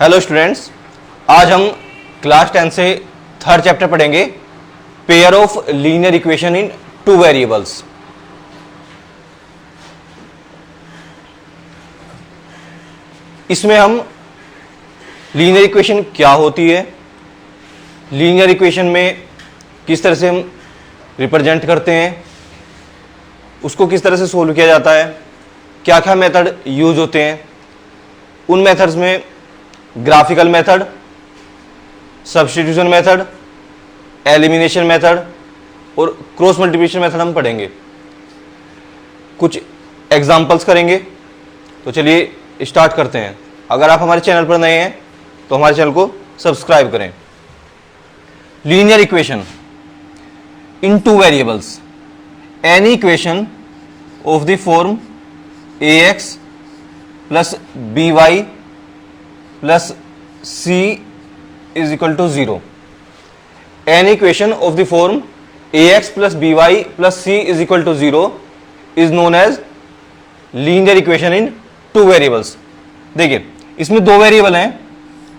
Hello students, आज हम class 10 से थर्ड चैप्टर पढ़ेंगे, pair of linear equation in two variables. इसमें हम लीनियर इक्वेशन क्या होती है, लीनियर इक्वेशन में किस तरह से हम रिप्रेजेंट करते हैं, उसको किस तरह से सोल्व किया जाता है, क्या क्या मेथड यूज होते हैं, उन मेथड्स में graphical method, substitution method, elimination method और क्रॉस मल्टीप्लिकेशन मेथड हम पढ़ेंगे। कुछ एग्जांपल्स करेंगे। तो चलिए स्टार्ट करते हैं। अगर आप हमारे चैनल पर नए हैं तो हमारे चैनल को सब्सक्राइब करें। Linear equation in two variables, any equation of the form ax plus by plus c is equal to 0. Any equation of the form ax plus by plus c is equal to 0 is known as linear equation in two variables. देखिए इसमें दो variable हैं,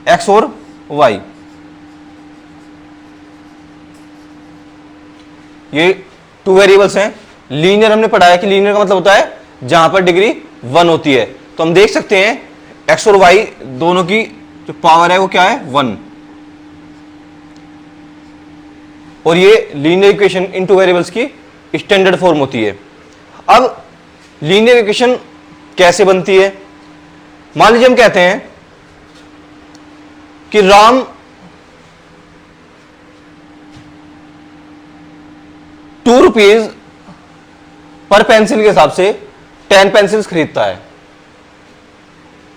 x और y। ये two variables हैं। Linear हमने पढ़ा है कि लीनियर का मतलब होता है जहां पर डिग्री 1 होती है। तो हम देख सकते हैं x और y दोनों की जो पावर है वो क्या है, 1। और ये linear equation in two variables की स्टैंडर्ड फॉर्म होती है। अब लीनियर इक्वेशन कैसे बनती है? मान लीजिए हम कहते हैं कि राम ₹2 पर पेंसिल के हिसाब से 10 पेंसिल्स खरीदता है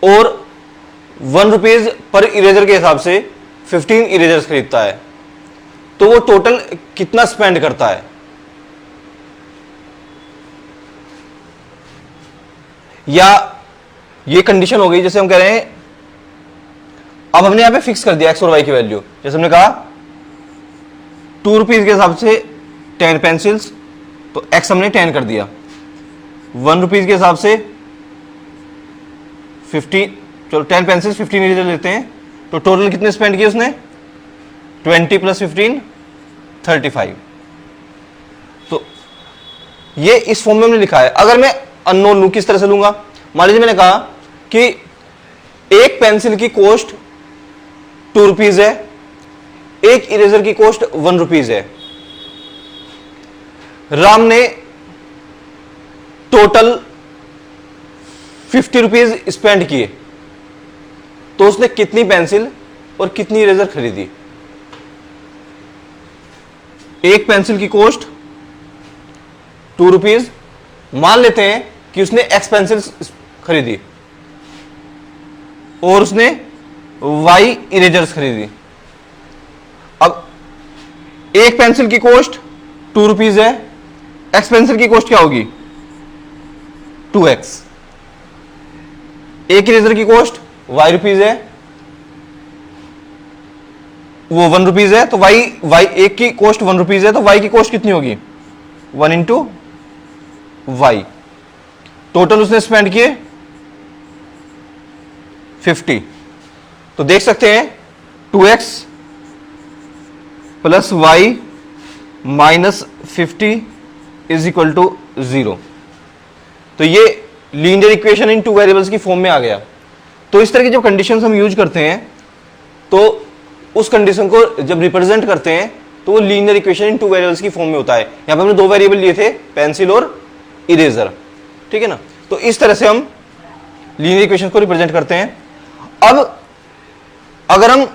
और ₹1 पर इरेजर के हिसाब से 15 इरेजर्स खरीदता है। तो वो टोटल कितना स्पेंड करता है? या ये कंडीशन हो गई, जैसे हम कह रहे हैं, अब हमने यहां पे फिक्स कर दिया एक्स और वाई की वैल्यू। जैसे हमने कहा ₹2 के हिसाब से 10 पेंसिल्स, तो एक्स हमने 10 कर दिया। ₹1 के हिसाब से 15, चलो 10 पेंसिल्स 15 इरेजर लेते हैं, तो टोटल कितने स्पेंड किए उसने? 20 प्लस 15 35। तो ये इस फॉर्म में हमने लिखा है। अगर मैं अननोन लूं, किस तरह से लूंगा? मान लीजिए मैंने कहा कि एक पेंसिल की कॉस्ट ₹2 है, एक इरेजर की कॉस्ट ₹1 है। राम ने टोटल ₹50 स्पेंड किए, तो उसने कितनी पेंसिल और कितनी इरेजर खरीदी? एक पेंसिल की कॉस्ट ₹2। मान लेते हैं कि उसने एक्स पेंसिल खरीदी और उसने वाई इरेजर्स खरीदी। अब एक पेंसिल की कॉस्ट ₹2 है, एक्स पेंसिल की कॉस्ट क्या होगी? 2x। एक इरेजर की कॉस्ट ₹y है, वो ₹1 है, तो y एक की कॉस्ट ₹1 है, तो y की कॉस्ट कितनी होगी? 1 इंटू वाई। टोटल उसने स्पेंड किए 50। तो देख सकते हैं 2x plus Y minus 50 is equal to 0। तो ये linear equation in two variables की फॉर्म में आ गया। तो इस तरह की जब कंडीशंस हम यूज करते हैं, तो उस कंडीशन को जब रिप्रेजेंट करते हैं तो वो linear equation in two variables की फॉर्म में होता है। यहां पे हमने दो वेरिएबल लिए थे, पेंसिल और इरेजर, ठीक है ना। तो इस तरह से हम लीनियर इक्वेशन को रिप्रेजेंट करते हैं। अब अगर हम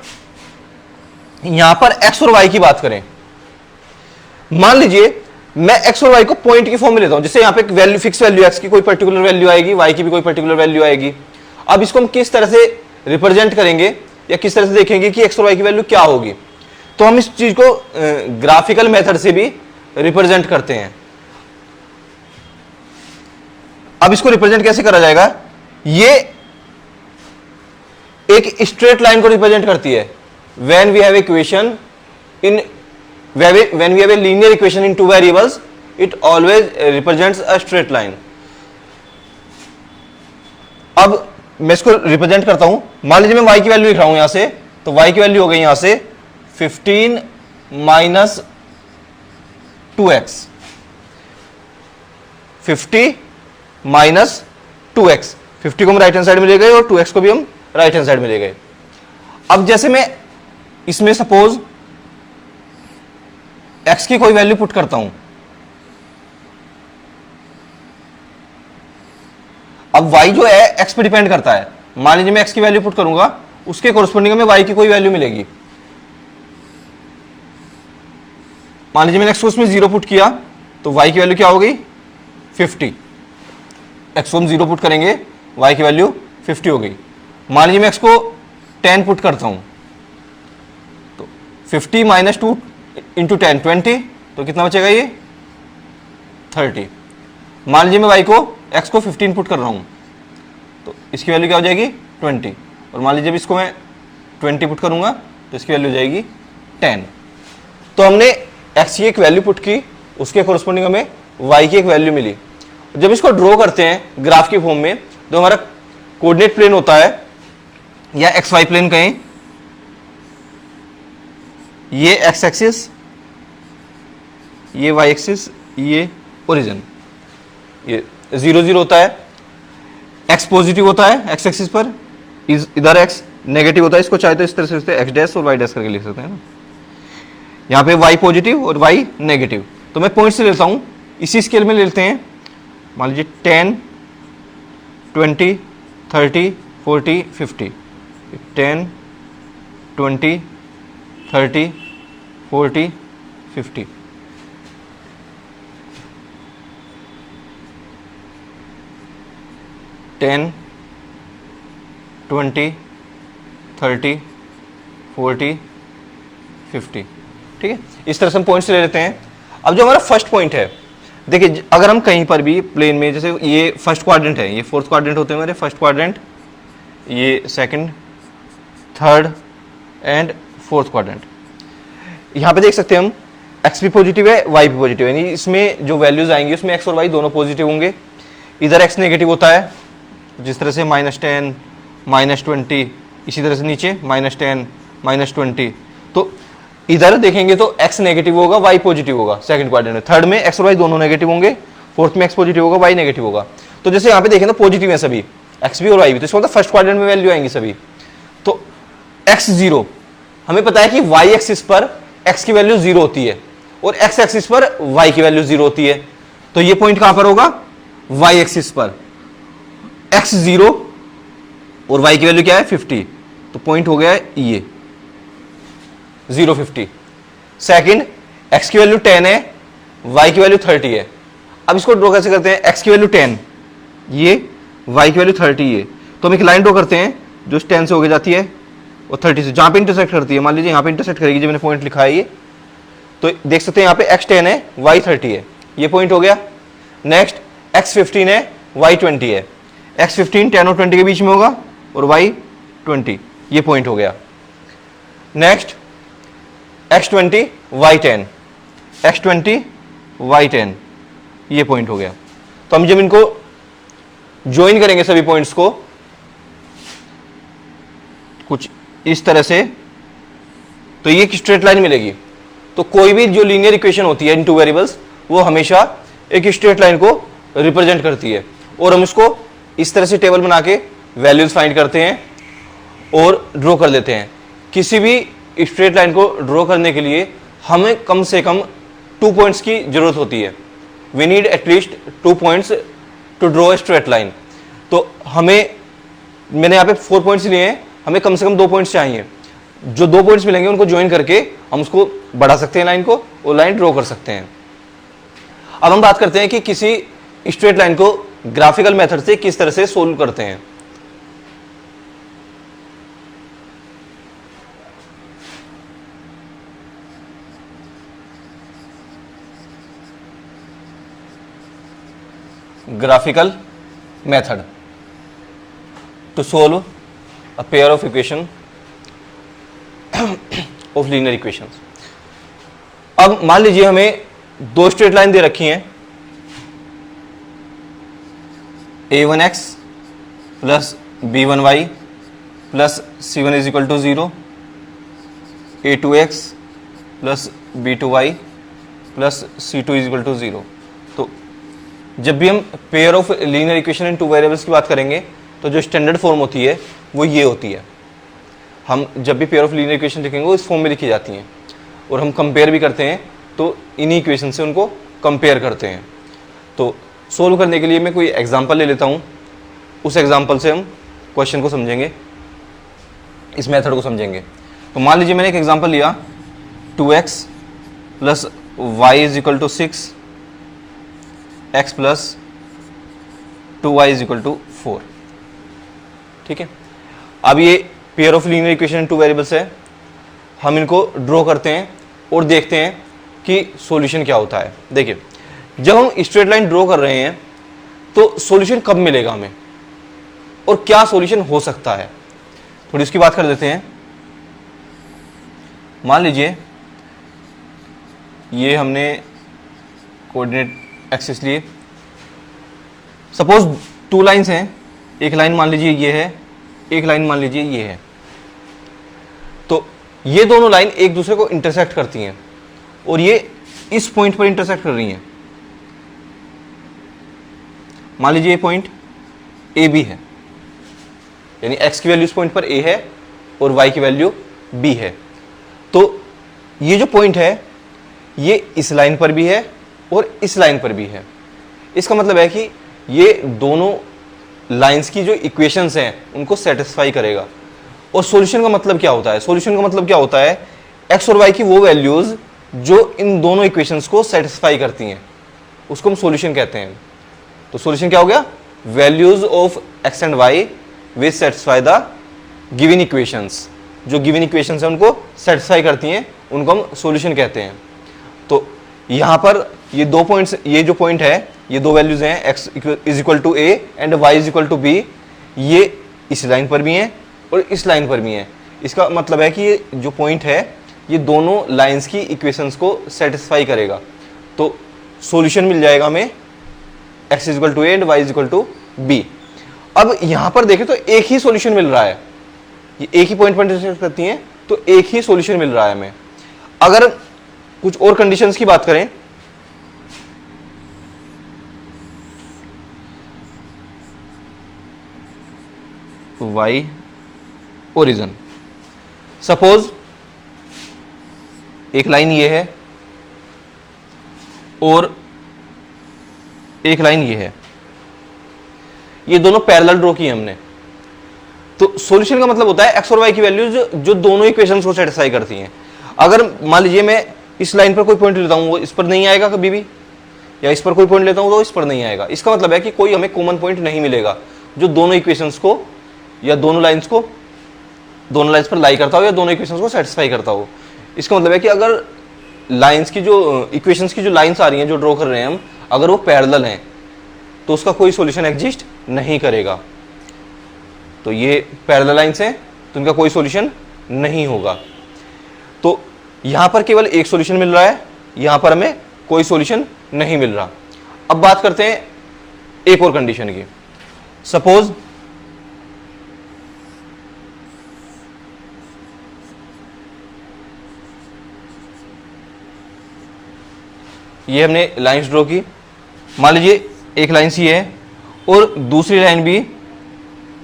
यहां पर एक्स और वाई की बात करें, मान लीजिए मैं एक्स और वाई को पॉइंट की फॉर्म में लेता हूं। जैसे यहां पे एक वैल्यू, फिक्स वैल्यू, एक्स की कोई पर्टिकुलर वैल्यू आएगी, वाई की भी कोई पर्टिकुलर वैल्यू आएगी। अब इसको हम किस तरह से रिप्रेजेंट करेंगे या किस तरह से देखेंगे कि एक्स और वाई की वैल्यू क्या होगी? तो हम इस चीज को ग्राफिकल मेथड से भी रिप्रेजेंट करते हैं। अब इसको रिप्रेजेंट कैसे करा जाएगा? ये एक स्ट्रेट लाइन को रिप्रेजेंट करती है। When we have equation in when we have a linear equation in two variables, it always represents a straight line. अब मैं इसको रिप्रेजेंट करता हूं, मान लीजिए मैं y की वैल्यू लिख रहा हूं यहां से, तो y की वैल्यू हो गई यहां से 15 माइनस 2x, 50 माइनस 2x, 50 को हम राइट हैंड साइड में ले गए और 2x को भी हम राइट हैंड साइड में ले गए। अब जैसे मैं इसमें सपोज x की कोई वैल्यू पुट करता हूं, अब y जो है x पे डिपेंड करता है, मान लीजिए मैं x की वैल्यू पुट करूंगा, उसके कोरस्पोंडिंग में y की कोई वैल्यू मिलेगी। मान लीजिए मैंने x को उसमें 0 पुट किया तो y की वैल्यू क्या हो गई 50, x को हम 0 पुट करेंगे y की वैल्यू 50 हो गई। मान लीजिए मैं x को 10 पुट करता हूं, तो 50 माइनस 2 इंटू 10 20, तो कितना बचेगा ये 30। मान लीजिए मैं y को x को 15 पुट कर रहा हूं, तो इसकी वैल्यू क्या हो जाएगी 20, और मान लीजिए इसको मैं 20 पुट करूंगा तो इसकी वैल्यू हो जाएगी 10। तो हमने x की एक वैल्यू पुट की, उसके कोरस्पोंडिंग हमें y की एक वैल्यू मिली। जब इसको ड्रॉ करते हैं ग्राफ की फॉर्म में, तो हमारा कोऑर्डिनेट प्लेन होता है या एक्स वाई प्लेन कहें, ये एक्स एक्सिस, ये वाई एक्सिस, ये ओरिजिन, ये 0 0 होता है, एक्स पॉजिटिव होता है एक्स एक्सिस पर, इधर एक्स नेगेटिव होता है। इसको चाहे तो इस तरह से एक्स डैश और वाई डैश करके लिख सकते हैं ना, यहाँ पे y पॉजिटिव और y नेगेटिव। तो मैं पॉइंट से लेता हूं, इसी स्केल में लेते हैं, मान लीजिए 10 20 30 40 50, 10 20 30 40 50, 10 20 30 40 50, ठीक है। इस तरह से हम पॉइंट्स ले लेते हैं। अब जो हमारा फर्स्ट पॉइंट है, देखिए अगर हम कहीं पर भी प्लेन में, जैसे ये फर्स्ट क्वाड्रेंट है, ये फोर्थ क्वाड्रेंट होते हैं हमारे, फर्स्ट क्वाड्रेंट, ये second, third and fourth quadrant. यहाँ पे देख सकते हैं हम x भी पॉजिटिव है y भी पॉजिटिव है, यानी इसमें जो वैल्यूज आएंगी उसमें x और y दोनों पॉजिटिव होंगे। इधर x नेगेटिव होता है, जिस तरह से -10 -20, इसी तरह से नीचे -10 -20। तो इधर देखेंगे तो x नेगेटिव होगा y पॉजिटिव होगा सेकंड क्वाड्रेंट में, थर्ड में x और y दोनों नेगेटिव होंगे, फोर्थ में x पॉजिटिव होगा y नेगेटिव होगा। तो जैसे यहाँ पे देखें तो पॉजिटिव है सभी, x भी और y भी, तो इसका मतलब फर्स्ट क्वाड्रेंट में वैल्यू आएंगी सभी। तो x 0, हमें पता है कि y एक्सिस पर x की वैल्यू 0 होती है और x एक्सिस पर y की वैल्यू 0 होती है। तो ये पॉइंट कहां पर होगा y एक्सिस पर, x 0 और y की वैल्यू क्या है 50, तो पॉइंट हो गया है ये 0 50। सेकंड, x की वैल्यू 10 है, y की वैल्यू 30 है। अब इसको ड्रॉ कैसे करते हैं, x की वैल्यू 10, ये y की वैल्यू 30 है, तो हम एक लाइन ड्रॉ करते हैं जो 10 से होके जाती है और 30 से, जहां पे इंटरसेक्ट करती है, मान लीजिए यहां पे इंटरसेक्ट करेगी, जो मैंने पॉइंट लिखा है ये, तो देख सकते हैं यहाँ पे x 10 है y 30 है, ये पॉइंट हो गया। नेक्स्ट x 15 है y 20 है, x 15 10 और 20 के बीच में होगा और y 20, ये पॉइंट हो गया। Next x 20 y 10, x 20 y 10, ये पॉइंट हो गया। तो हम जब इनको ज्वाइन करेंगे सभी पॉइंट्स को कुछ इस तरह से, तो ये एक स्ट्रेट लाइन मिलेगी। तो कोई भी जो लीनियर इक्वेशन होती है इन टू वेरिएबल्स, वो हमेशा एक स्ट्रेट लाइन को रिप्रेजेंट करती है, और हम इसको इस तरह से टेबल बना के वैल्यूज फाइंड करते हैं और ड्रॉ कर देते हैं। किसी भी स्ट्रेट लाइन को ड्रॉ करने के लिए हमें कम से कम 2 पॉइंट्स की जरूरत होती है। We need at least 2 points to draw a straight line. तो हमें, मैंने यहाँ पे 4 पॉइंट्स लिए हैं, हमें कम से कम 2 पॉइंट्स चाहिए। जो 2 पॉइंट्स मिलेंगे उनको ज्वाइन करके हम उसको बढ़ा सकते हैं लाइन को, और लाइन ड्रॉ कर सकते हैं। अब हम बात करते हैं कि किसी स्ट्रेट लाइन को ग्राफिकल मेथड से किस तरह से सोल्व करते हैं। Graphical method to solve a pair of equation of linear equations। अब मान लीजिए हमें 2 स्ट्रेट लाइन दे रखी हैं, a1x plus b1y plus c1 is equal to 0, a2x plus b2y plus c2 is equal to 0। तो जब भी हम pair of linear equation in two variables की बात करेंगे तो जो स्टैंडर्ड फॉर्म होती है वो ये होती है। हम जब भी पेयर ऑफ लीनियर इक्वेशन लिखेंगे वो इस फॉर्म में लिखी जाती हैं, और हम कंपेयर भी करते हैं तो इन्हीं इक्वेशन से उनको कंपेयर करते हैं। तो सोल्व करने के लिए मैं कोई एग्जांपल ले लेता हूँ, उस एग्जांपल से हम क्वेश्चन को समझेंगे, इस मेथड को समझेंगे। तो मान लीजिए मैंने एक एग्जांपल लिया 2x plus Y is equal to 6, x plus 2y is equal to 4। ठीक है, अब ये pair of linear equation two variables है, हम इनको ड्रॉ करते हैं और देखते हैं कि सॉल्यूशन क्या होता है। देखिए, जब हम स्ट्रेट लाइन ड्रॉ कर रहे हैं तो सॉल्यूशन कब मिलेगा हमें और क्या सॉल्यूशन हो सकता है, थोड़ी उसकी बात कर देते हैं। मान लीजिए ये हमने कोऑर्डिनेट एक्सिस लिए, सपोज 2 लाइंस हैं, एक लाइन मान लीजिए ये है, एक लाइन मान लीजिए ये है। तो ये दोनों लाइन एक दूसरे को इंटरसेक्ट करती हैं और ये इस पॉइंट पर इंटरसेक्ट कर रही हैं। मान लीजिए ये पॉइंट ए बी है, यानी x की वैल्यू इस पॉइंट पर a है और y की वैल्यू b है। तो ये जो पॉइंट है ये इस लाइन पर भी है और इस लाइन पर भी है। इसका मतलब है कि ये दोनों लाइंस की जो इक्वेशंस हैं उनको सेटिस्फाई करेगा। और सॉल्यूशन का मतलब क्या होता है? सॉल्यूशन का मतलब क्या होता है? x और y की वो वैल्यूज जो इन दोनों इक्वेशंस को सेटिस्फाई करती हैं उसको हम सॉल्यूशन कहते हैं। तो सॉल्यूशन क्या हो गया? Values of x and y which satisfy the given equations. जो गिवन इक्वेशंस हैं उनको सेटिस्फाई करती हैं, उनको हम सॉल्यूशन कहते हैं। तो यहां पर ये 2 पॉइंट्स, ये जो पॉइंट है, ये 2 वैल्यूज हैं, x is equal to a and y is equal to b, ये इस लाइन पर भी हैं और इस लाइन पर भी हैं। इसका मतलब है कि ये जो पॉइंट है ये दोनों लाइंस की इक्वेशंस को सेटिस्फाई करेगा। तो सॉल्यूशन मिल जाएगा हमें x is equal to a and y is equal to b। अब यहां पर देखें तो एक ही सॉल्यूशन मिल रहा है, ये एक ही पॉइंट पर इंटरसेक्ट करती हैं तो एक ही सॉल्यूशन मिल रहा है हमें। अगर कुछ और कंडीशंस की बात करें, y ओरिजिन, सपोज एक लाइन ये है और एक लाइन ये है, ये दोनों पैरेलल ड्रॉ किए हमने। तो सॉल्यूशन का मतलब होता है x और y की वैल्यूज जो दोनों इक्वेशंस को सेटिस्फाई करती हैं। अगर मान लीजिए मैं इस लाइन पर कोई पॉइंट लेता हूं वो इस पर नहीं आएगा कभी भी, या इस पर कोई पॉइंट लेता हूं तो इस पर नहीं आएगा। इसका मतलब है कि कोई हमें कॉमन पॉइंट नहीं मिलेगा जो दोनों इक्वेशंस को या दोनों लाइंस पर लाई करता हो या दोनों इक्वेशंस को सेटिस्फाई करता हो। इसका मतलब है कि अगर लाइंस की जो इक्वेशंस की जो लाइंस आ रही हैं जो ड्रॉ कर रहे हैं हम, अगर वो पैरेलल हैं तो उसका कोई सॉल्यूशन एग्जिस्ट नहीं करेगा। तो ये पैरेलल लाइंस हैं तो इनका कोई सॉल्यूशन नहीं होगा। तो यहां पर केवल एक सॉल्यूशन मिल रहा है, यहां पर हमें कोई सॉल्यूशन नहीं मिल रहा। अब बात करते हैं एक और कंडीशन की। सपोज ये हमने लाइंस ड्रॉ की, मान लीजिए एक लाइन सी है और दूसरी लाइन भी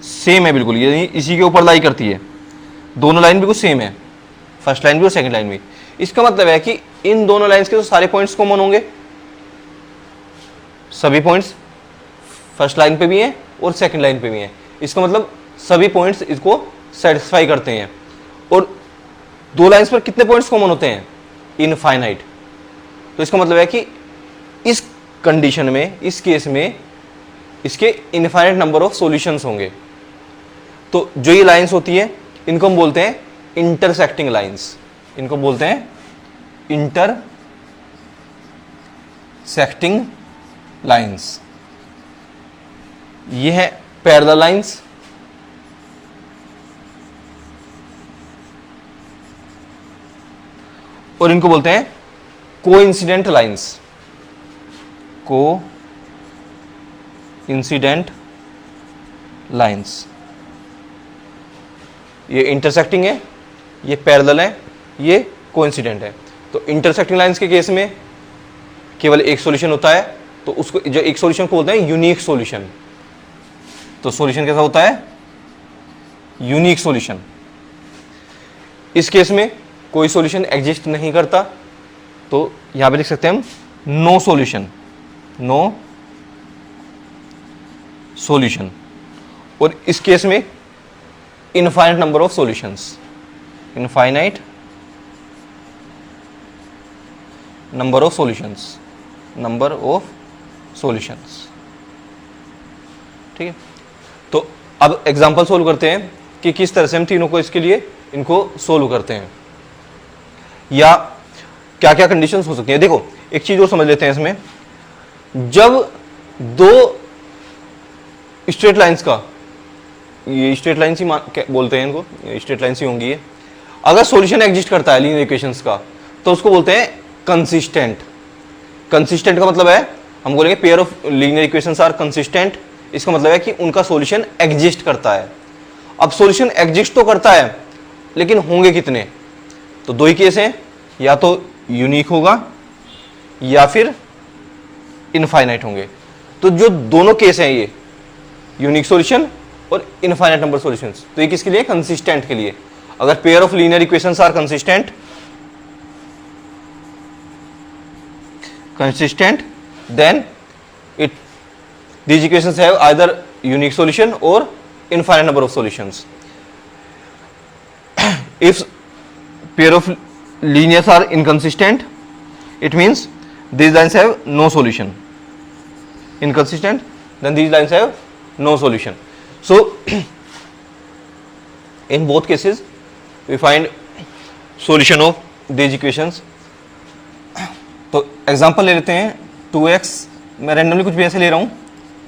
सेम है बिल्कुल, यानी इसी के ऊपर लाई करती है। दोनों लाइन बिल्कुल सेम है, फर्स्ट लाइन भी और सेकंड लाइन भी। इसका मतलब है कि इन दोनों लाइंस के तो सारे पॉइंट्स कॉमन होंगे, सभी पॉइंट्स फर्स्ट लाइन पे भी हैं और सेकंड लाइन पे भी हैं। इसका मतलब सभी पॉइंट्स इसको सेटिस्फाई करते हैं। और 2 लाइंस पर कितने पॉइंट्स कॉमन होते हैं? इनफाइनाइट। तो इसका मतलब है कि इस कंडीशन में, इस केस में इसके इनफाइनाइट नंबर ऑफ सॉल्यूशंस होंगे। तो जो ये लाइंस होती है इनको हम बोलते हैं इंटरसेक्टिंग लाइंस, इनको बोलते हैं इंटरसेक्टिंग लाइंस। ये है पैरेलल लाइंस, और इनको बोलते हैं कोइंसिडेंट लाइंस, कोइंसिडेंट लाइंस। ये इंटरसेक्टिंग है, ये पैरेलल है, ये कोइंसिडेंट है। तो इंटरसेक्टिंग लाइंस के केस में केवल एक सॉल्यूशन होता है, तो उसको जो एक सॉल्यूशन को बोलते हैं यूनिक सॉल्यूशन। तो सॉल्यूशन कैसा होता है? Unique solution. इस केस में कोई सॉल्यूशन एग्जिस्ट नहीं करता, तो यहां पे लिख सकते हैं हम नो सॉल्यूशन, नो सॉल्यूशन। और इस केस में infinite number of solutions, infinite number of solutions, number of solutions. ठीक है, तो अब एग्जांपल सोल्व करते हैं कि किस तरह से हम तीनों को इसके लिए इनको सोल्व करते हैं, या क्या क्या कंडीशंस हो सकती हैं। देखो एक चीज और समझ लेते हैं इसमें, जब दो स्ट्रेट लाइंस का, ये स्ट्रेट लाइंस ही बोलते हैं इनको, स्ट्रेट लाइंस ही होंगी ये, अगर सॉल्यूशन एग्जिस्ट करता है लीनियर इक्वेशंस का, तो उसको बोलते हैं कंसिस्टेंट। कंसिस्टेंट का मतलब है, हम बोलेंगे pair of linear equations are consistent, इसका मतलब है कि उनका सॉल्यूशन एग्जिस्ट करता है। अब सॉल्यूशन एग्जिस्ट तो करता है, लेकिन होंगे कितने? तो दो ही केस हैं, या तो यूनिक होगा या फिर इनफाइनाइट होंगे। तो जो दोनों केस हैं, ये यूनिक सॉल्यूशन और इनफाइनाइट नंबर सॉल्यूशंस, तो ये किसके लिए? कंसिस्टेंट के लिए। अगर pair of linear equations are consistent, then these equations have either unique solution or infinite number of solutions. If pair of linears are inconsistent, it means these lines have no solution. Inconsistent, then these lines have no solution. So in both cases we find solution of these equations. तो example ले लेते हैं 2x, मैं randomly कुछ भी ऐसे ले रहा हूँ,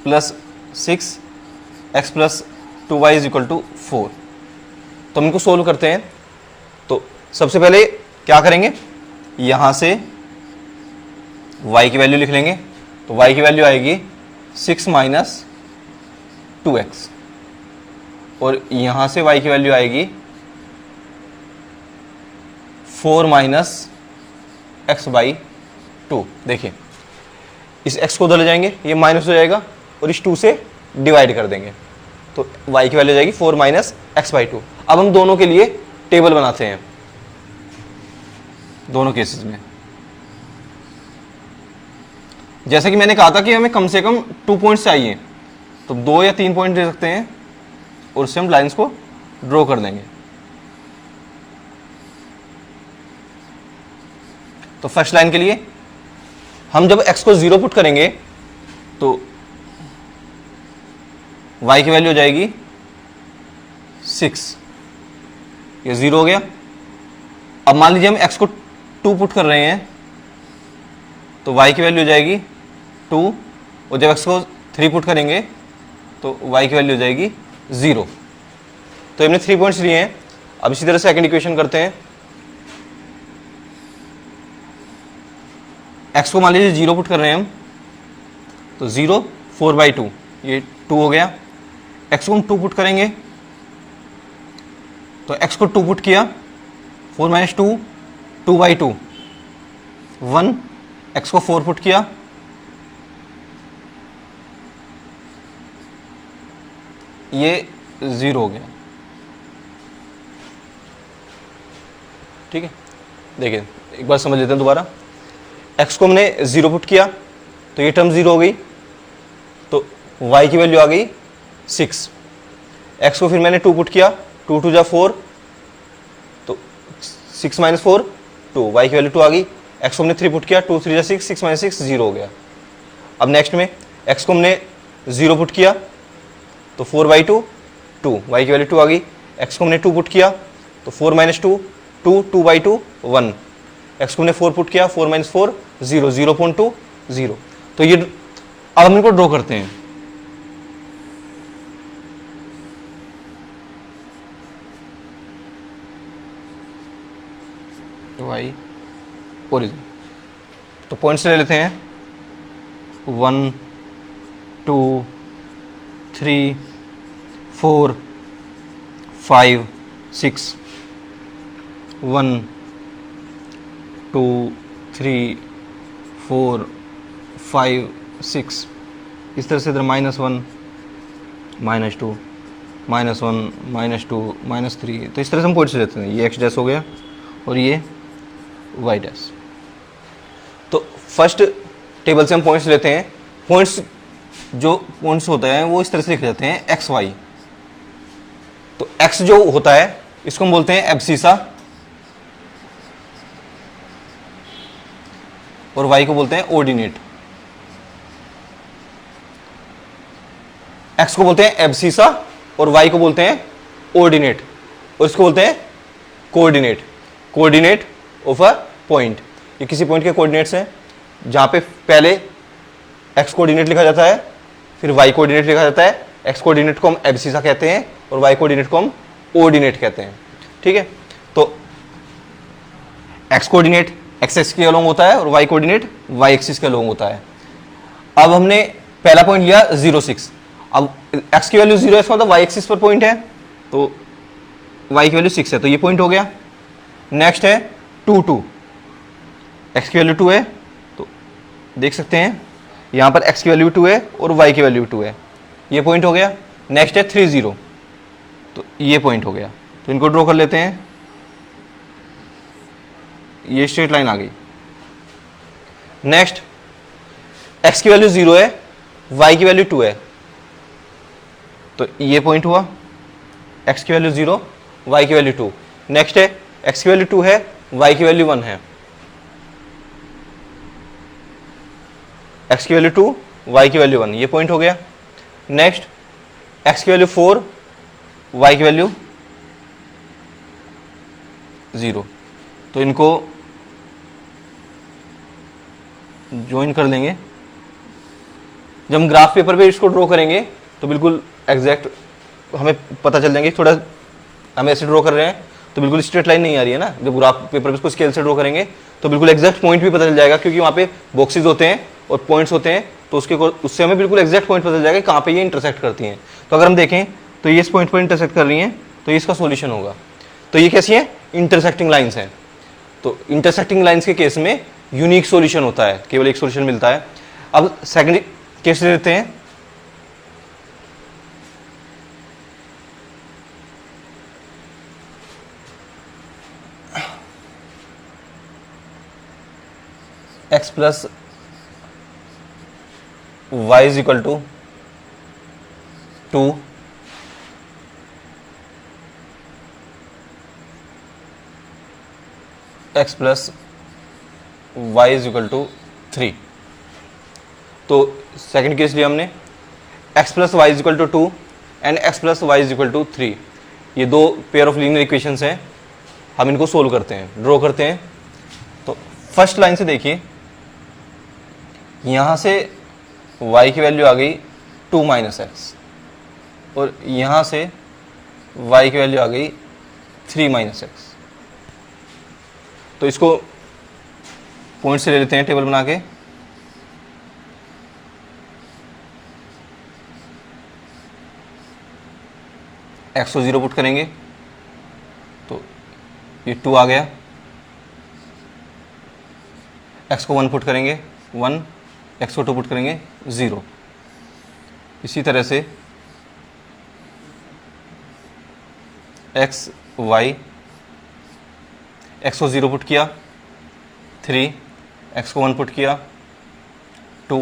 plus 6x plus 2y is equal to 4। तो हम इनको सोल्व करते हैं। तो सबसे पहले क्या करेंगे, यहाँ से y की वैल्यू लिख लेंगे। तो y की वैल्यू आएगी 6 माइनस 2x, और यहाँ से y की वैल्यू आएगी 4 माइनस एक्स बाई 2। देखिए इस x को उधर ले जाएंगे, ये माइनस हो जाएगा, और इस 2 से डिवाइड कर देंगे, तो y की वैल्यू जाएगी 4 माइनस एक्स बाई 2। अब हम दोनों के लिए टेबल बनाते हैं, दोनों केसेस में। जैसे कि मैंने कहा था कि हमें कम से कम 2 पॉइंट्स चाहिए, तो 2 या 3 पॉइंट दे सकते हैं, और उससे हम लाइंस को ड्रॉ कर देंगे। तो फर्स्ट लाइन के लिए हम जब x को 0 पुट करेंगे, तो y की वैल्यू हो जाएगी 6, ये 0 हो गया। अब मान लीजिए हम x को 2 पुट कर रहे हैं, तो y की वैल्यू हो जाएगी 2, और जब x को 3 पुट करेंगे तो y की वैल्यू हो जाएगी 0। तो हमने 3 पॉइंट्स लिए हैं। अब इसी तरह सेकंड इक्वेशन करते हैं। x को मान लीजिए 0 पुट कर रहे हैं हम, तो 0 4/2, ये 2 हो गया। x को हम 2 पुट करेंगे, तो x को 2 पुट किया, 4 माइनस 2, 2/2, 1। x को 4 पुट किया, ये 0 हो गया। ठीक है, देखिए एक बार समझ लेते हैं दोबारा। x को हमने 0 पुट किया, तो ये टर्म 0 हो गई, तो y की वैल्यू आ गई 6। x को फिर मैंने 2 पुट किया, 2 2 जा 4, तो 6 माइनस 4 2, y की वैल्यू 2 आ गई। x को हमने 3 पुट किया, 2 3 जा 6, 6 माइनस 6 0 हो गया। अब नेक्स्ट में x को हमने 0 पुट किया, तो 4/2 2, y की वैल्यू 2 आ गई। x को हमने 2 पुट किया, तो 4 माइनस 2 2, 2/2 1। x को हमने 4 पुट किया, 4 माइनस 4 0, 0.2 0। तो ये अब हम इनको ड्रॉ करते हैं। y ओरिजिन, तो पॉइंट्स ले लेते हैं 1 2 3 4 5 6, 1, 2, 3, 4, 5, 6, इस तरह से इधर -1, -2, -1, -2, -3, तो इस तरह से हम पॉइंट्स लेते हैं। ये एक्स डैश हो गया और ये वाई डैश। तो फर्स्ट टेबल से हम पॉइंट्स लेते हैं। पॉइंट्स जो पॉइंट्स होते हैं वो इस तरह से लिखे जाते हैं एक्स वाई। तो एक्स जो होता है इसको हम बोलते हैं एब्सिसा और वाई को बोलते हैं ऑर्डिनेट। एक्स को बोलते हैं एब्सिसा और वाई को बोलते हैं ऑर्डिनेट और इसको बोलते हैं coordinate. Coordinate of a point, ये किसी पॉइंट के कोऑर्डिनेट्स हैं जहां पे पहले एक्स कोऑर्डिनेट लिखा जाता है, फिर वाई कोऑर्डिनेट लिखा जाता है। एक्स कोऑर्डिनेट को हम एब्सिसा कहते हैं और वाई कोऑर्डिनेट को हम ऑर्डिनेट कहते हैं। ठीक है, तो एक्स कोऑर्डिनेट एक्स एक्सिस के अलोंग होता है और वाई कोऑर्डिनेट वाई एक्सिस के अलोंग होता है। अब हमने पहला पॉइंट लिया 0, 6। अब एक्स की वैल्यू 0 है, इसका मतलब वाई एक्सिस पर पॉइंट है, तो वाई की वैल्यू 6 है, तो ये पॉइंट हो गया। नेक्स्ट है 2, 2, एक्स की वैल्यू 2 है, तो देख सकते हैं यहां पर एक्स की वैल्यू 2 है और वाई की वैल्यू 2 है, ये पॉइंट हो गया। नेक्स्ट है 3, 0, तो ये पॉइंट हो गया। तो इनको ड्रॉ कर लेते हैं, ये स्ट्रेट लाइन आ गई। नेक्स्ट एक्स की वैल्यू 0 है, वाई की वैल्यू 2 है, तो ये पॉइंट हुआ। एक्स की वैल्यू 0, वाई की वैल्यू 2। नेक्स्ट है एक्स की वैल्यू 2 है, वाई की वैल्यू 1 है। एक्स की वैल्यू 2, वाई की वैल्यू 1, ये पॉइंट हो गया। नेक्स्ट एक्स की वैल्यू 4, वाई की वैल्यू 0, तो इनको ज्वाइन कर लेंगे। जब हम ग्राफ पेपर पे इसको ड्रॉ करेंगे तो बिल्कुल एग्जैक्ट हमें पता चल जाएंगे। थोड़ा हम ऐसे ड्रॉ कर रहे हैं तो बिल्कुल स्ट्रेट लाइन नहीं आ रही है ना, जब ग्राफ पेपर पे इसको स्केल से ड्रॉ करेंगे तो बिल्कुल एग्जैक्ट पॉइंट भी पता चल जाएगा, क्योंकि वहाँ पे बॉक्सेस होते हैं और पॉइंट्स होते हैं, तो उससे हमें बिल्कुल एग्जैक्ट पॉइंट पता चल जाएगा कहाँ पे ये इंटरसेक्ट करती हैं। तो अगर हम देखें तो ये इस पॉइंट पर इंटरसेक्ट कर रही हैं, तो ये इसका सोल्यूशन होगा। तो ये कैसी है, इंटरसेक्टिंग लाइन्स हैं। तो इंटरसेक्टिंग लाइन्स के केस में यूनिक सॉल्यूशन होता है, केवल एक सॉल्यूशन मिलता है। अब सेकंड केस लेते हैं। x plus Y is equal to 2, X plus Y is equal to 3। तो सेकंड केस लिया हमने, x plus Y is equal to 2 and x plus Y is equal to 3। ये दो पेयर ऑफ लीनियर इक्वेशंस हैं, हम इनको solve करते हैं, ड्रॉ करते हैं। तो फर्स्ट लाइन से देखिए, यहां से y की वैल्यू आ गई 2 माइनस एक्स और यहां से y की वैल्यू आ गई 3 माइनस एक्स। तो इसको पॉइंट से ले लेते हैं टेबल बना के। एक्स को 0 पुट करेंगे तो ये 2 आ गया। एक्स को 1 पुट करेंगे 1, एक्स को 2 पुट करेंगे 0। इसी तरह से एक्स वाई, एक्स को 0 पुट किया 3, एक्स को 1 पुट किया 2,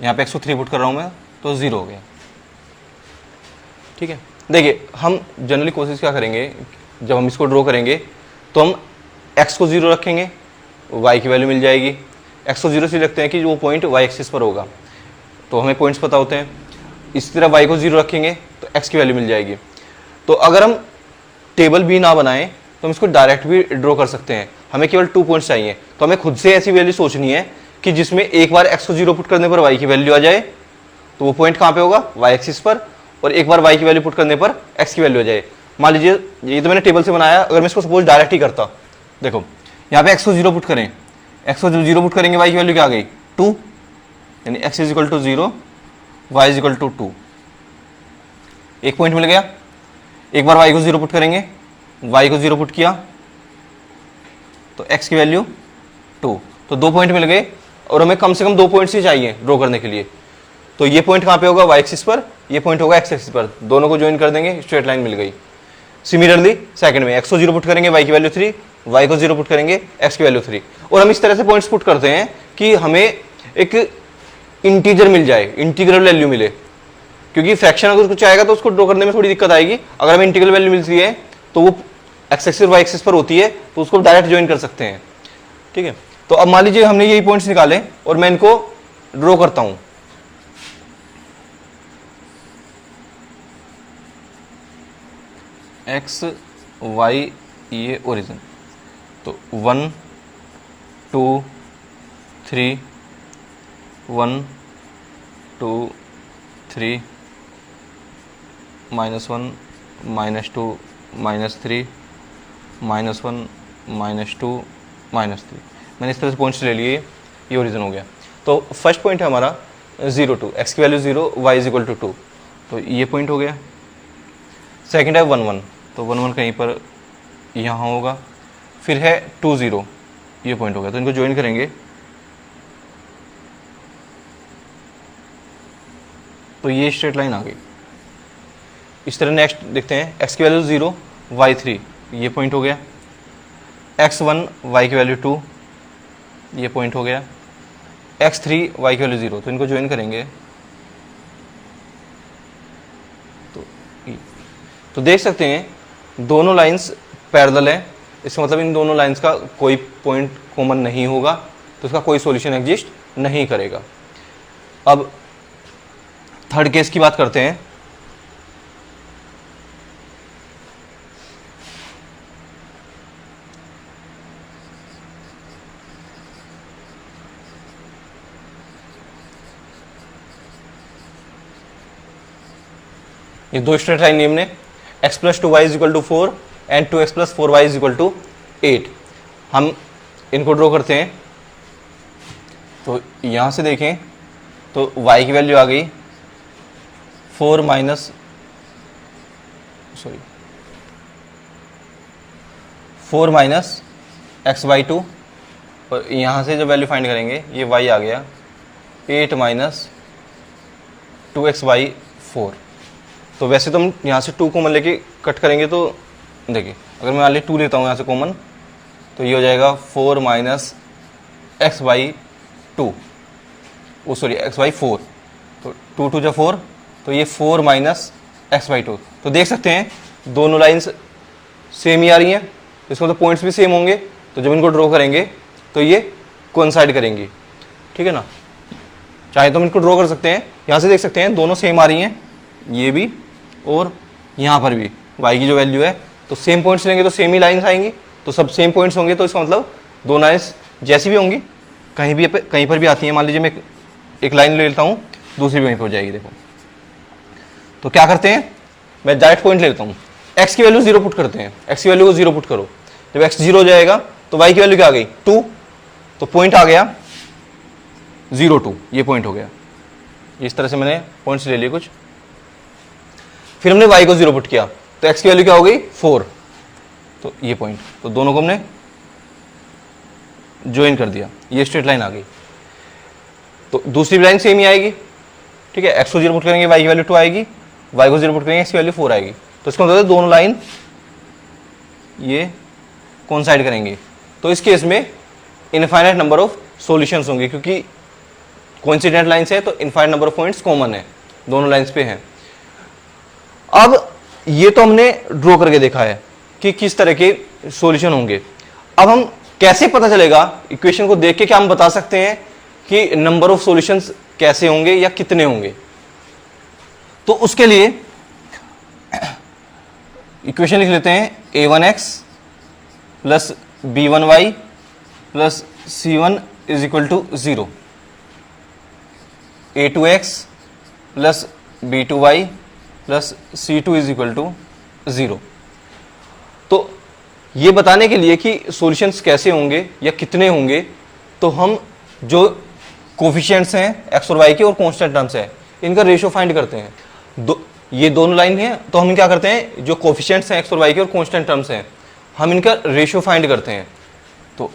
यहाँ पे एक्स को 3 पुट कर रहा हूँ मैं, तो 0 हो गया। ठीक है, देखिए हम जनरली कोशिश क्या करेंगे, जब हम इसको ड्रॉ करेंगे तो हम x को 0 रखेंगे, y की वैल्यू मिल जाएगी। x को 0 इसलिए रखते हैं कि वो पॉइंट y एक्सिस पर होगा, तो हमें पॉइंट्स पता होते हैं। इसी तरह y को 0 रखेंगे तो x की वैल्यू मिल जाएगी। तो अगर हम टेबल भी ना बनाएं तो हम इसको डायरेक्ट भी ड्रॉ कर सकते हैं। हमें केवल 2 पॉइंट्स चाहिए, तो हमें खुद से ऐसी वैल्यू सोचनी है कि जिसमें एक बार x को 0 पुट करने पर y की वैल्यू आ जाए, तो वो पॉइंट कहाँ पे होगा, y एक्सिस पर, और एक बार y की वैल्यू पुट करने पर x की वैल्यू आ जाए। मान लीजिए ये तो मैंने टेबल से बनाया, अगर मैं इसको सपोज डायरेक्ट ही करता, देखो यहाँ पे x को 0 पुट करें, x को 0 पुट करेंगे, y की वैल्यू क्या आ गई 2, यानी x is equal to 0, y is equal to 2। एक पॉइंट मिल गया। एक बार y को 0 पुट करेंगे y को 0 पुट किया तो x की वैल्यू 2। तो 2 पॉइंट मिल गए और हमें कम से कम 2 पॉइंट्स ही चाहिए ड्रॉ करने के लिए। तो ये पॉइंट कहाँ पे होगा, y एक्सिस पर, ये पॉइंट होगा x एक्सिस पर, दोनों को ज्वाइन कर देंगे, स्ट्रेट लाइन मिल गई। सिमिलरली सेकंड में x को 0 पुट करेंगे, y की वैल्यू 3, y को 0 पुट करेंगे, x की वैल्यू 3। और हम इस तरह से पॉइंट्स पुट करते हैं कि हमें एक इंटीजर मिल जाए, इंटीग्रल वैल्यू मिले, क्योंकि फ्रैक्शन अगर कुछ आएगा तो उसको ड्रॉ करने में थोड़ी दिक्कत आएगी। अगर हमें इंटीग्रल वैल्यू मिलती है तो वो x एक्सिस y एक्सिस पर होती है, तो उसको डायरेक्ट ज्वाइन कर सकते हैं। ठीक है, तो अब मान लीजिए हमने यही पॉइंट्स निकाले और मैं इनको ड्रॉ करता हूं। x y ये ओरिजिन, तो 1 2 3 1 2 3 -1 -2 -3 -1 -2 -3। मैंने इस तरह से पॉइंट्स ले लिए, ये ओरिजिन हो गया। तो फर्स्ट पॉइंट है हमारा 0 2, x की value 0, y is equal to 2, तो ये पॉइंट हो गया। सेकंड है 1 1, तो 1 1 कहीं पर यहाँ होगा। फिर है 2 0, ये पॉइंट हो गया। तो इनको ज्वाइन करेंगे तो ये स्ट्रेट लाइन आ गई। इस तरह नेक्स्ट देखते हैं, x की वैल्यू 0, y 3, ये पॉइंट हो गया। x 1, y की वैल्यू 2, ये पॉइंट हो गया। x 3, y की वैल्यू 0, तो इनको ज्वाइन करेंगे तो देख सकते हैं दोनों लाइंस पैरेलल है। इसका मतलब इन दोनों लाइंस का कोई पॉइंट कॉमन नहीं होगा, तो इसका कोई सॉल्यूशन एग्जिस्ट नहीं करेगा। अब थर्ड केस की बात करते हैं। ये दो स्ट्रेट लाइन नियम ने x + 2y = 4 and 2x + 4y = 8, हम इनको ड्रॉ करते हैं। तो यहां से देखें तो y की वैल्यू आ गई 4 x/2, और यहां से जो वैल्यू फाइंड करेंगे ये y आ गया 8 - 2x/4। तो वैसे तो हम यहाँ से 2 कॉमन लेके कट करेंगे, तो देखिए अगर मैं मान ली 2 लेता हूँ यहाँ से कॉमन, तो ये हो जाएगा 4 - x/2, x/4, तो 2 2 = 4, तो ये 4 - x/2। तो देख सकते हैं दोनों लाइंस सेम ही आ रही हैं, इसको तो पॉइंट्स भी सेम होंगे, तो जब इनको ड्रॉ करेंगे तो ये कोइंसाइड करेंगी। ठीक है ना, चाहे तो हम इनको ड्रॉ कर सकते हैं। यहाँ से देख सकते हैं दोनों सेम आ रही हैं, ये भी और यहाँ पर भी y की जो वैल्यू है, तो सेम पॉइंट्स लेंगे तो सेम ही लाइंस आएंगी, तो सब सेम पॉइंट्स होंगे, तो इसका मतलब दो लाइंस जैसी भी होंगी कहीं पर भी आती हैं। मान लीजिए मैं एक लाइन ले लेता हूँ, दूसरी भी वहीं पर हो जाएगी। देखो तो क्या करते हैं, मैं डायरेक्ट पॉइंट ले लेता हूँ, x की वैल्यू 0 पुट करते हैं, x की वैल्यू को 0 पुट करो। जब x 0 हो जाएगा तो y की वैल्यू क्या आ गई 2, तो पॉइंट आ गया 0 2, ये पॉइंट हो गया। इस तरह से मैंने पॉइंट्स ले लिए कुछ। फिर हमने y को 0 पुट किया, तो x की वैल्यू क्या हो गई 4, तो ये पॉइंट, तो दोनों को हमने ज्वाइन कर दिया, ये स्ट्रेट लाइन आ गई। तो दूसरी लाइन सेम ही आएगी। ठीक है, x को 0 पुट करेंगे y की वैल्यू 2 आएगी, y को 0 पुट करेंगे x की वैल्यू 4 आएगी। तो इसका मतलब दोनों लाइन ये कोइंसाइड करेंगे। तो इस केस में इनफाइनाइट नंबर ऑफ सॉल्यूशंस होंगे, क्योंकि कोइंसिडेंट लाइंस है तो infinite number of points common है, दोनों लाइंस पे हैं। अब ये तो हमने ड्रॉ करके देखा है कि किस तरह के सॉल्यूशन होंगे। अब हम कैसे पता चलेगा, इक्वेशन को देख के क्या हम बता सकते हैं कि नंबर ऑफ सॉल्यूशंस कैसे होंगे या कितने होंगे? तो उसके लिए इक्वेशन लिख लेते हैं a1x + b1y + c1 = 0, a2x + b2y + c2 = 0। तो ये बताने के लिए कि सॉल्यूशंस कैसे होंगे या कितने होंगे, तो हम जो कोफिशिएंट्स हैं x और y के और कांस्टेंट टर्म्स है, इनका रेशियो फाइंड करते हैं। ये दोनों लाइन है, तो हम क्या करते हैं, जो कोफिशिएंट्स हैं एक्स और वाई के और कांस्टेंट टर्म्स हैं, हम इनका रेशियो फाइंड करते हैं। तो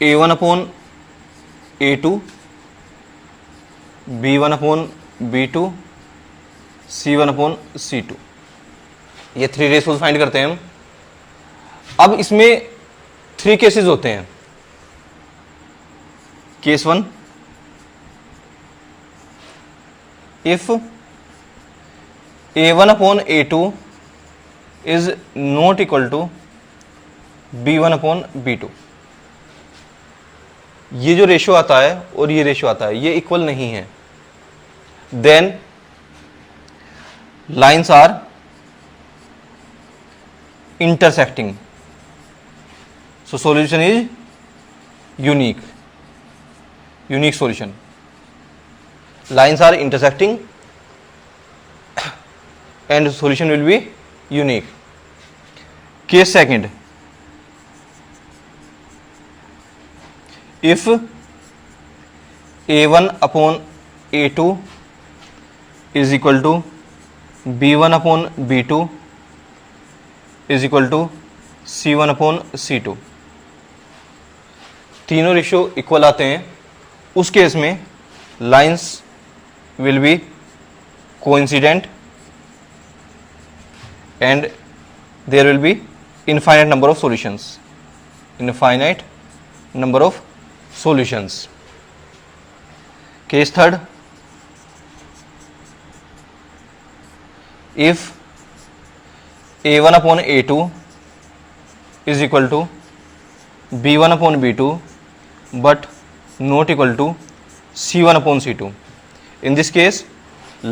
a1 upon a2, b1 upon b2, c1 upon c2, ये 3 रेशियोज फाइंड करते हैं हम। अब इसमें 3 केसेस होते हैं। Case 1, if a1 upon a2 is not equal to b1 upon b2, ये जो रेशियो आता है और ये रेशियो आता है, ये इक्वल नहीं है, then lines are intersecting, so solution is unique solution. Lines are intersecting and solution will be unique. Case second, if a1 upon a2 is equal to b1 upon b2 is equal to c1 upon c2, तीनों ratio equal आते हैं, उस case में lines will be coincident and there will be infinite number of solutions, infinite number of solutions. Case third, if a1 upon a2 is equal to b1 upon b2 but not equal to c1 upon c2, in this case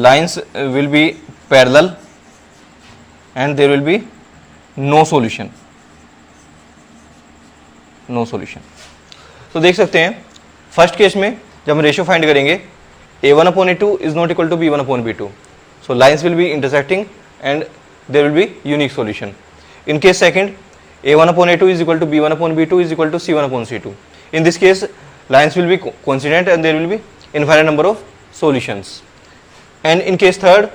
lines will be parallel and there will be no solution, no solution। तो देख सकते हैं first case में जब हम ratio find करेंगे a1 upon a2 is not equal to b1 upon b2, so lines will be intersecting and there will be unique solution। in case second, a1 upon a2 is equal to b1 upon b2 is equal to c1 upon c2, in this case lines will be coincident and there will be infinite number of solutions। and in case third,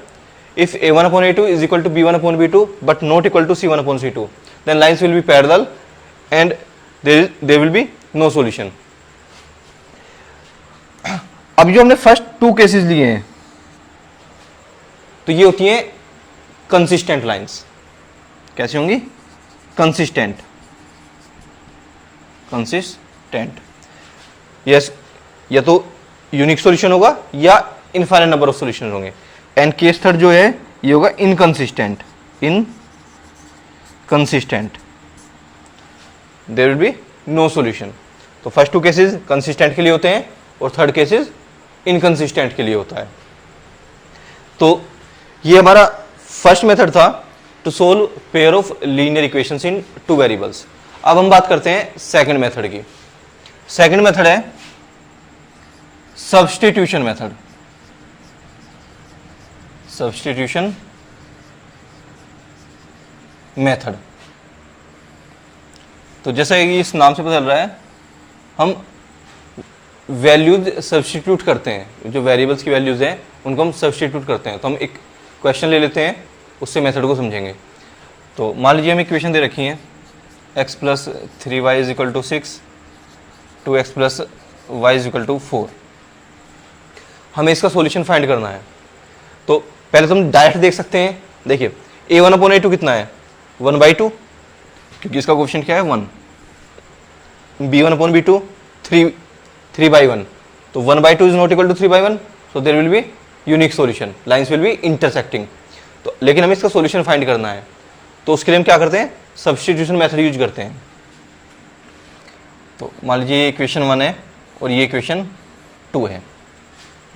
if a1 upon a2 is equal to b1 upon b2 but not equal to c1 upon c2, then lines will be parallel and there will be no solution। अब जो हमने first 2 cases लिए हैं, तो ये होती हैं consistent lines. कैसे होंगी? कंसिस्टेंट, कंसिस्टेंट, यस, या तो यूनिक सॉल्यूशन होगा या इनफाइनाइट नंबर ऑफ सॉल्यूशन होंगे। एंड केस थर्ड जो है ये होगा inconsistent, inconsistent, there will be no solution. तो फर्स्ट 2 केसेस कंसिस्टेंट के लिए होते हैं और थर्ड केसेस इनकंसिस्टेंट के लिए होता है। तो ये हमारा फर्स्ट मेथड था to solve pair of linear equations in 2 variables. अब हम बात करते हैं सेकंड मेथड की। सेकंड मेथड है सब्स्टिट्यूशन मेथड। सब्स्टिट्यूशन मेथड, तो जैसा कि इस नाम से पता चल रहा है, हम वैल्यूज सब्स्टिट्यूट करते हैं, जो वेरिएबल्स की वैल्यूज हैं उनको हम सब्स्टिट्यूट करते हैं। तो हम एक क्वेश्चन ले लेते हैं, उससे मेथड को समझेंगे। तो मान लीजिए हमें इक्वेशन दे रखी है x plus 3y is equal to 6, 2x plus y is equal to 4। हमें इसका सॉल्यूशन फाइंड करना है। तो पहले तो हम डायरेक्ट देख सकते हैं। देखिए a1 अपॉन a2 कितना है? 1/2, क्योंकि इसका कोएफिशिएंट क्या है 1। b1 अपॉन b2 3/1, तो 1/2 is not equal to 3/1, so there will be unique solution, lines will be intersecting. तो लेकिन हमें इसका सॉल्यूशन फाइंड करना है, तो उसके लिए हम क्या करते हैं? सब्स्टिट्यूशन मेथड यूज करते हैं। तो मान लीजिए ये इक्वेशन 1 है और ये इक्वेशन 2 है।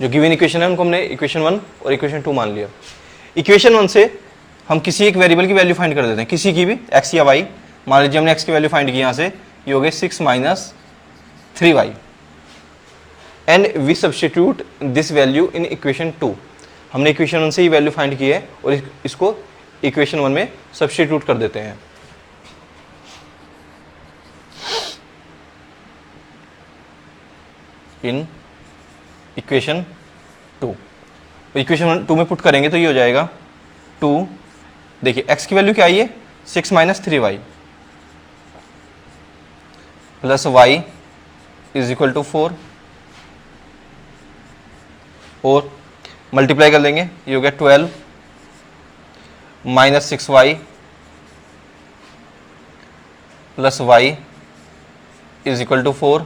जो गिवन इक्वेशन है उनको हमने इक्वेशन 1 और इक्वेशन 2 मान लिया। इक्वेशन 1 से हम किसी एक वेरिएबल की वैल्यू फाइंड कर देते हैं, किसी की भी, x या y। मान लीजिए हमने x की वैल्यू फाइंड की, यहाँ से ये हो गए 6 minus 3y, and we substitute this value in equation 2। हमने इक्वेशन 1 से ही वैल्यू फाइंड की है और इसको इक्वेशन 1 में सब्स्टिट्यूट कर देते हैं। इन इक्वेशन 2, तो इक्वेशन 2 में पुट करेंगे तो ये हो जाएगा 2, देखिए x की वैल्यू क्या आई है 6 minus 3y plus y is equal to 4, और मल्टीप्लाई कर लेंगे, ये हो गया 12 minus 6y plus y is equal to 4,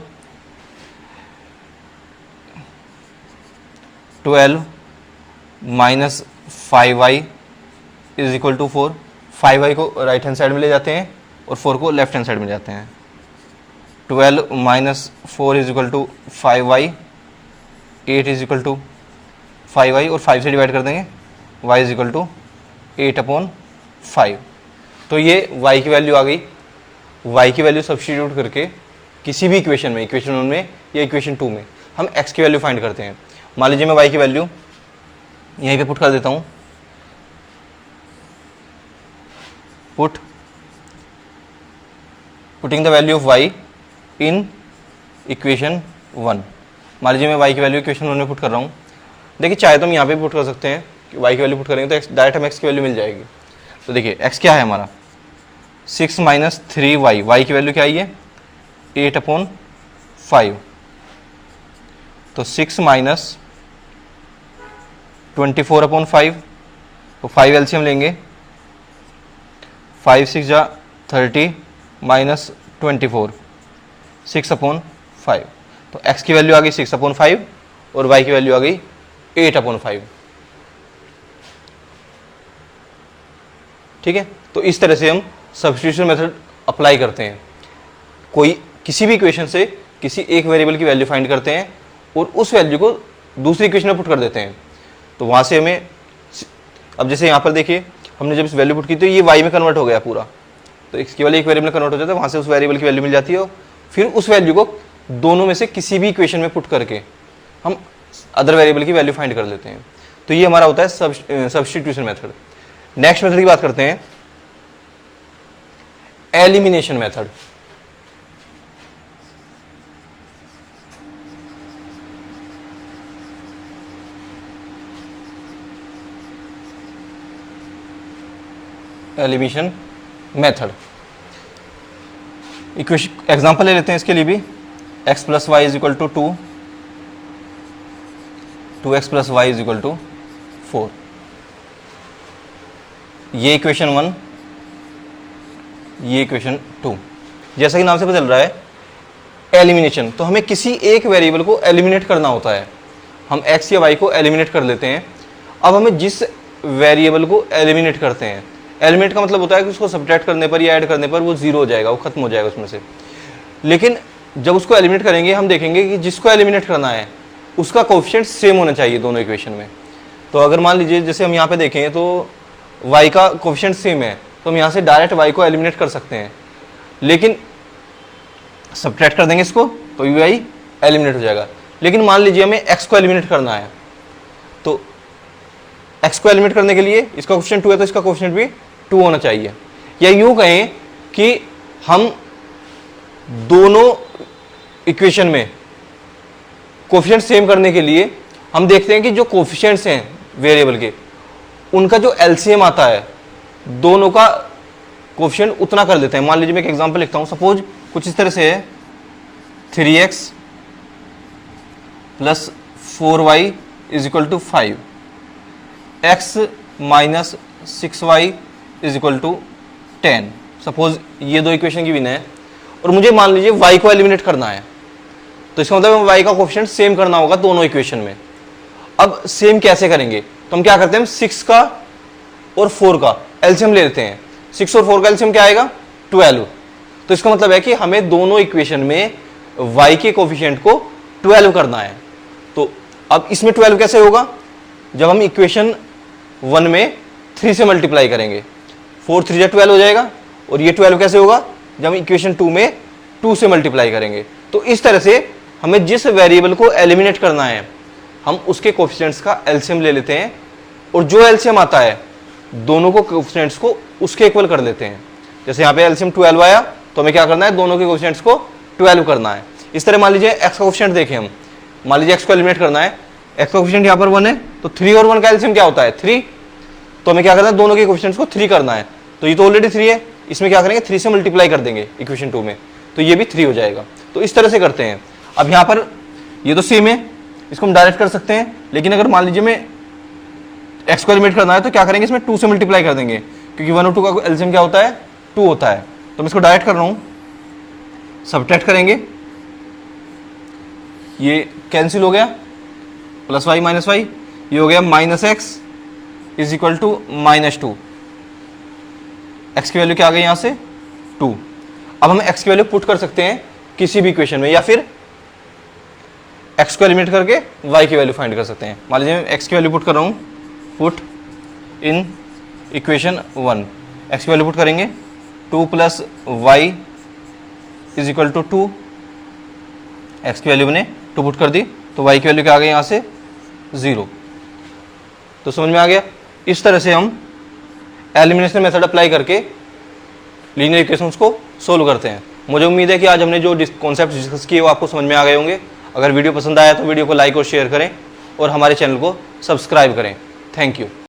12 minus 5y is equal to 4, 5y को राइट हैंड साइड में ले जाते हैं और 4 को लेफ्ट हैंड साइड में जाते हैं, 12 minus 4 is equal to 5y, 8 is equal to 5y, और 5 से डिवाइड कर देंगे, y इज इक्वल टू 8/5। तो ये y की वैल्यू आ गई। y की वैल्यू सब्स्टिट्यूट करके किसी भी इक्वेशन में, इक्वेशन 1 में या इक्वेशन 2 में हम x की वैल्यू फाइंड करते हैं। मान लीजिए मैं y की वैल्यू यहीं पे पुट कर देता हूँ, putting the value of y in equation 1। मान लीजिए मैं y की वैल्यू इक्वेशन 1 में पुट कर रहा हूँ। देखिए चाहे तो हम यहाँ पे पुट कर सकते हैं, y की वैल्यू पुट करेंगे तो डायरेक्ट हम x की वैल्यू मिल जाएगी। तो देखिए x क्या है हमारा 6 माइनस 3y, y की वैल्यू क्या आई है 8/5, तो 6 माइनस 24/5, तो 5 एलसीएम लेंगे, 5 6 जा 30 माइनस 24, 6/5, तो x की वैल्यू आ गई 6/5 और y की वैल्यू आ गई 8/5। ठीक है, तो इस तरह से हम सब्स्टिट्यूशन मेथड अप्लाई करते हैं। कोई किसी भी इक्वेशन से किसी एक वेरिएबल की वैल्यू फाइंड करते हैं और उस वैल्यू को दूसरी इक्वेशन में पुट कर देते हैं। तो वहां से हमें, अब जैसे यहाँ पर देखिए हमने जब इस वैल्यू पुट की तो ये y में कन्वर्ट हो गया पूरा, तो x केवल एक वेरिएबल में कन्वर्ट हो जाता है, वहां से उस वेरिएबल की वैल्यू मिल जाती है, फिर उस वैल्यू को दोनों में से किसी भी इक्वेशन में पुट करके हम अदर वेरिएबल की वैल्यू फाइंड कर लेते हैं। तो ये हमारा होता है सब्स्टिट्यूशन मेथड। नेक्स्ट मेथड की बात करते हैं, elimination method. Elimination method equation example ले लेते हैं इसके लिए भी। x plus Y is equal to 2, 2x plus Y is equal to 4, ये इक्वेशन 1, ये इक्वेशन 2। जैसा कि नाम से पता चल रहा है एलिमिनेशन, तो हमें किसी एक वेरिएबल को एलिमिनेट करना होता है। हम x या y को एलिमिनेट कर लेते हैं। अब हमें जिस वेरिएबल को एलिमिनेट करते हैं, एलिमिनेट का मतलब होता है कि उसको सब्ट्रैक्ट करने पर या ऐड करने पर वो जीरो हो जाएगा, वो खत्म हो जाएगा उसमें से। लेकिन जब उसको एलिमिनेट करेंगे हम देखेंगे कि जिसको एलिमिनेट करना है उसका कोएफिशिएंट सेम होना चाहिए दोनों इक्वेशन में। तो अगर मान लीजिए जैसे हम यहाँ पे देखें तो y का कोएफिशिएंट सेम है, तो हम यहाँ से डायरेक्ट y को एलिमिनेट कर सकते हैं, लेकिन सब्ट्रैक्ट कर देंगे इसको तो y एलिमिनेट हो जाएगा। लेकिन मान लीजिए हमें x को एलिमिनेट करना है, तो x को एलिमिनेट करने के लिए इसका कोएफिशिएंट 2 है तो इसका कोएफिशिएंट भी 2 होना चाहिए। या यूं कहें कि हम दोनों इक्वेशन में कोएफिशिएंट सेम करने के लिए हम देखते हैं कि जो कोएफिशिएंट्स हैं वेरिएबल के, उनका जो एलसीएम आता है दोनों का कोएफिशिएंट उतना कर देते हैं। मान लीजिए मैं एक एग्जांपल लिखता हूं, सपोज कुछ इस तरह से है 3x plus 4y is equal to 5, x minus 6y is equal to 10। Suppose ये दो इक्वेशन की विन है और मुझे मान लीजिए y को एलिमिनेट करना है, तो इसका मतलब y का कोएफिशिएंट सेम करना होगा दोनों इक्वेशन में। अब सेम कैसे करेंगे, तो हम क्या करते हैं, 6 का और 4 का एलसीएम ले लेते हैं। 6 और 4 का एलसीएम क्या आएगा 12। तो इसका मतलब है कि हमें दोनों इक्वेशन में y के कोएफिशिएंट को 12 करना है। तो अब इसमें 12 कैसे होगा, जब हम इक्वेशन 1 में 3 से मल्टीप्लाई करेंगे, 4 3 जा 12 हो जाएगा। और ये 12 कैसे होगा, जब हम इक्वेशन 2 में 2 से मल्टीप्लाई करेंगे। तो इस तरह से हमें जिस वेरिएबल को एलिमिनेट करना है हम उसके कोएफिशिएंट्स का एलसीएम ले लेते हैं, और जो एलसीएम आता है दोनों को कोएफिशिएंट्स को उसके इक्वल कर लेते हैं। जैसे यहाँ पे एलसीएम 12 आया तो हमें क्या करना है, दोनों के कोएफिशिएंट्स को 12 करना है। इस तरह मान लीजिए x का कोएफिशिएंट देखें हम, मान लीजिए x को एलिमिनेट करना है, x का कोएफिशिएंट यहाँ पर 1 है, तो 3 और 1 का एलसीएम क्या होता है 3। तो हमें क्या करना है, दोनों के कोएफिशिएंट्स को 3 करना है। तो ये तो ऑलरेडी 3 है, इसमें क्या करेंगे 3 से मल्टीप्लाई कर देंगे इक्वेशन 2 में, तो ये भी 3 हो जाएगा। तो इस तरह से करते हैं। अब यहाँ पर ये तो सेम है, इसको हम डायरेक्ट कर सकते हैं, लेकिन अगर मान लीजिए मैं एक्स को एलिमिनेट करना है तो क्या करेंगे, इसमें 2 से मल्टीप्लाई कर देंगे, क्योंकि 1 और 2 का एलसीएम क्या होता है, 2 होता है। तो मैं इसको डायरेक्ट कर रहा हूँ, सबट्रैक्ट करेंगे, ये कैंसिल हो गया, प्लस वाई माइनस वाई, ये हो गया minus x is equal to -2। X की वैल्यू क्या आ गई यहाँ से 2। अब हम एक्स की वैल्यू पुट कर सकते हैं किसी भी इक्वेशन में, या फिर एक्स को एलिमिनेट करके वाई की वैल्यू फाइंड कर सकते हैं। मान लीजिए मैं एक्स की वैल्यू पुट कर रहा हूँ, पुट इन इक्वेशन 1, एक्स की वैल्यू पुट करेंगे 2 + y is equal to 2। X की वैल्यू मैंने 2 पुट कर दी, तो y की वैल्यू क्या आ गई यहाँ से 0। तो समझ में आ गया। इस तरह से हम एलिमिनेशन मेथड अप्लाई करके लीनियर इक्वेशंस को सोल्व करते हैं। मुझे उम्मीद है कि आज हमने जो कॉन्सेप्ट डिस्कस किए वो आपको समझ में आ गए होंगे। अगर वीडियो पसंद आया तो वीडियो को लाइक और शेयर करें और हमारे चैनल को सब्सक्राइब करें। Thank you.